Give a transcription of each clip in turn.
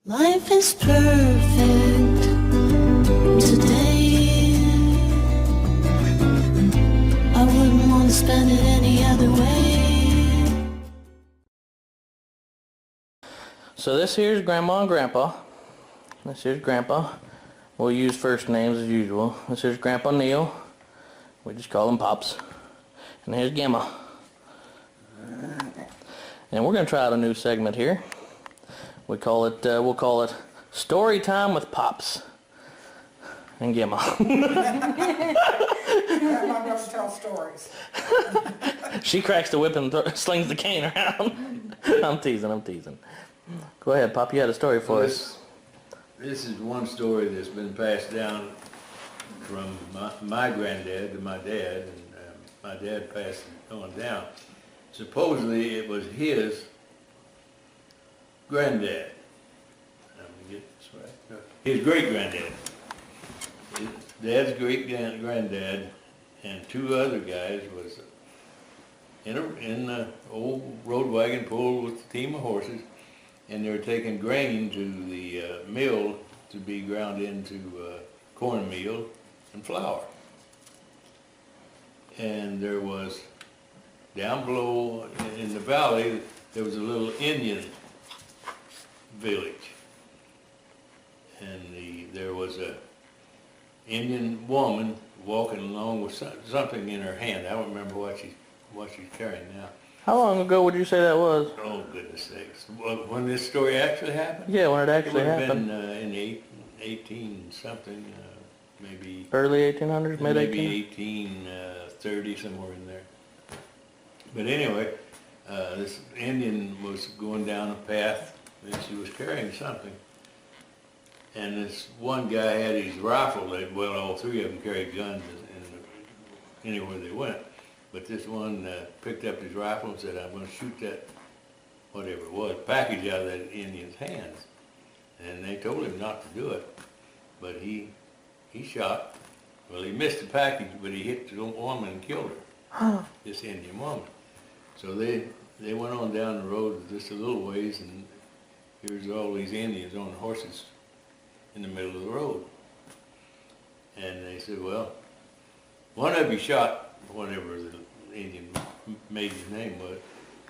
Life is perfect today. I wouldn't want to spend it any other way. So this here's Grandma and Grandpa. This here's Grandpa. We'll use first names as usual. This here's Grandpa Neil. We just call him Pops. And here's Gemma. And we're going to try out a new segment here. We'll call it Story Time with Pops and Gemma. Grandma doesn't tell stories. She cracks the whip and slings the cane around. I'm teasing. Go ahead, Pop. You had a story for us. This is one story that's been passed down from my granddad to my dad, and my dad passed it on down. Supposedly it was his granddad. Let me get this right. No, his great-granddad. His dad's great-granddad and two other guys was in the old road wagon pulled with a team of horses, and they were taking grain to the mill to be ground into cornmeal and flour. And there was, down below in the valley, there was a little Indian village. And there was a Indian woman walking along with something in her hand. I don't remember what she's carrying now. How long ago would you say that was? Oh, goodness sakes. When this story actually happened? Yeah, when it actually happened. It would have been in the 18-something, maybe... Early 1800s, mid-1800s? Maybe 1830, somewhere in there. But anyway, this Indian was going down a path, and she was carrying something. And this one guy had his rifle. Well, all three of them carried guns anywhere they went. But this one picked up his rifle and said, I'm going to shoot that, whatever it was, package out of that Indian's hands. And they told him not to do it. But he shot. Well, he missed the package, but he hit the woman and killed her, this Indian woman. So they went on down the road just a little ways, and here's all these Indians on horses in the middle of the road. And they said, well, one of you shot whatever the Indian made his name was,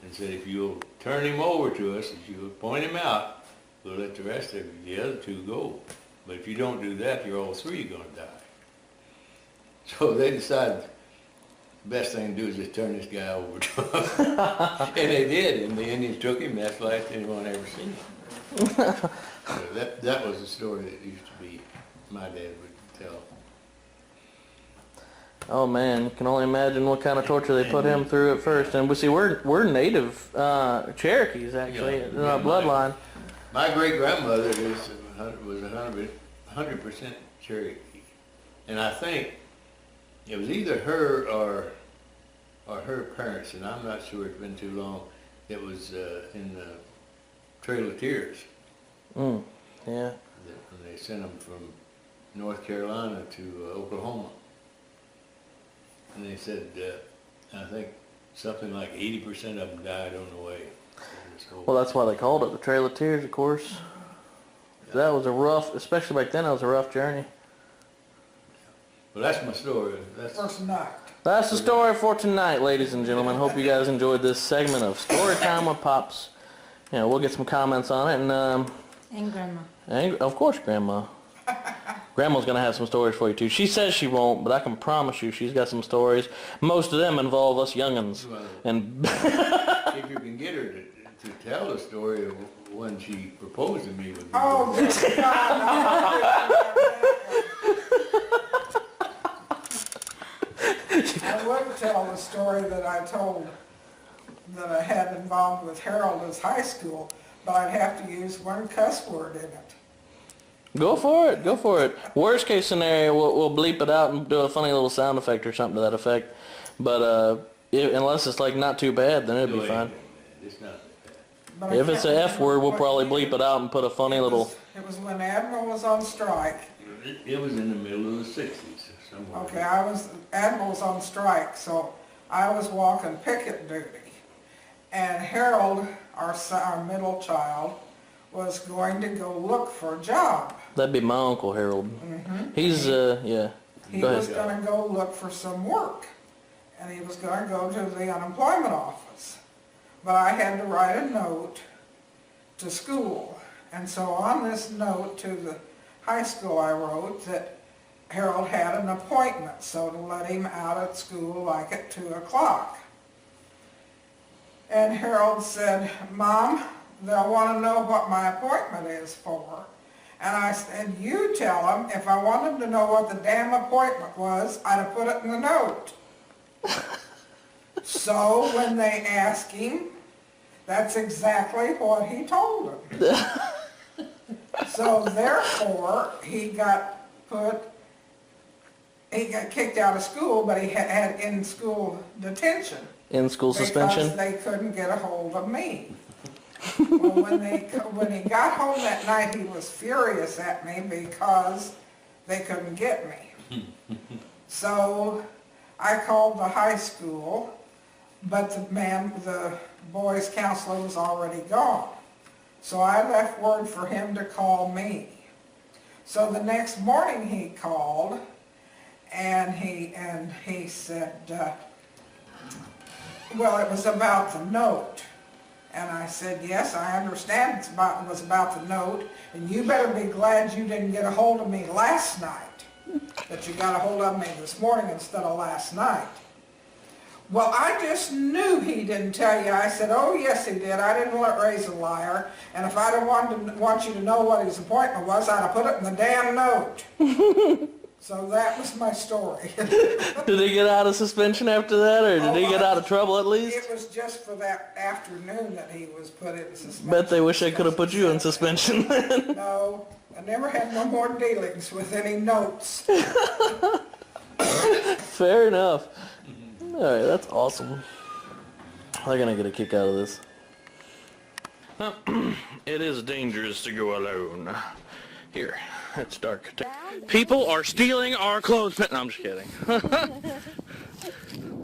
and said, if you'll turn him over to us, if you'll point him out, we'll let the rest of the other two go. But if you don't do that, you're all three going to die. So they decided the best thing to do is just turn this guy over to them. And they did, and the Indians took him. That's the last anyone ever seen him. So that was the story that used to be, my dad would tell. Oh man, you can only imagine what kind of torture they put him through at first. And we see we're native Cherokees actually in our bloodline. My great grandmother was 100% Cherokee, and I think it was either her or her parents, and I'm not sure. It's been too long. It was in the Trail of Tears. Yeah. When they sent them from North Carolina to Oklahoma. And they said, I think something like 80% of them died on the way. Well, that's why they called it the Trail of Tears, of course. Yeah. That was a rough, especially back then, it was a rough journey. Well, that's my story. That's the story for tonight, ladies and gentlemen. Hope you guys enjoyed this segment of Story Time with Pops. You know, we'll get some comments on it. And Grandma. And, of course, Grandma. Grandma's going to have some stories for you, too. She says she won't, but I can promise you she's got some stories. Most of them involve us young'uns. Well, and if you can get her to tell the story of when she proposed to me. Oh, this God. I would tell the story that I told that I had involved with Harold as high school, but I'd have to use one cuss word in it. Go for it. Worst case scenario, we'll bleep it out and do a funny little sound effect or something to that effect. But unless it's like not too bad, then it'll be fine. It's not But if it's an F word, we'll probably bleep it out and put a funny little... It was when Admiral was on strike. It was in the middle of the 60s somewhere. Okay, Admiral was on strike, so I was walking picket duty. And Harold, our middle child, was going to go look for a job. That'd be my Uncle Harold. He's, yeah. He Go was ahead. going to go look for some work, and he was going to go to the unemployment office. But I had to write a note to school. And so on this note to the high school, I wrote that Harold had an appointment, so to let him out at school like at 2 o'clock. And Harold said, "Mom, they'll want to know what my appointment is for." And I said, "You tell them if I wanted to know what the damn appointment was, I'd have put it in the note." So when they asked him, that's exactly what he told them. So therefore, he got kicked out of school, but he had in-school detention. In-school suspension? Because they couldn't get a hold of me. Well, when he got home that night, he was furious at me because they couldn't get me. So I called the high school, but the boys' counselor was already gone. So I left word for him to call me. So the next morning he called, and he said, well, it was about the note. And I said, "Yes, I understand it was about the note, and you better be glad you didn't get a hold of me last night, that you got a hold of me this morning instead of last night." "Well, I just knew he didn't tell you." I said, "Oh, yes, he did. I didn't raise a liar, and if I'd have want you to know what his appointment was, I'd have put it in the damn note." So that was my story. Did he get out of suspension after that, or did he get out of trouble at least? It was just for that afternoon that he was put in suspension. Bet they wish they could have put you in suspension then. No, I never had no more dealings with any notes. Fair enough. Alright, that's awesome. They're gonna get a kick out of this. It is dangerous to go alone. Here, it's dark. People are stealing our clothes. No, I'm just kidding.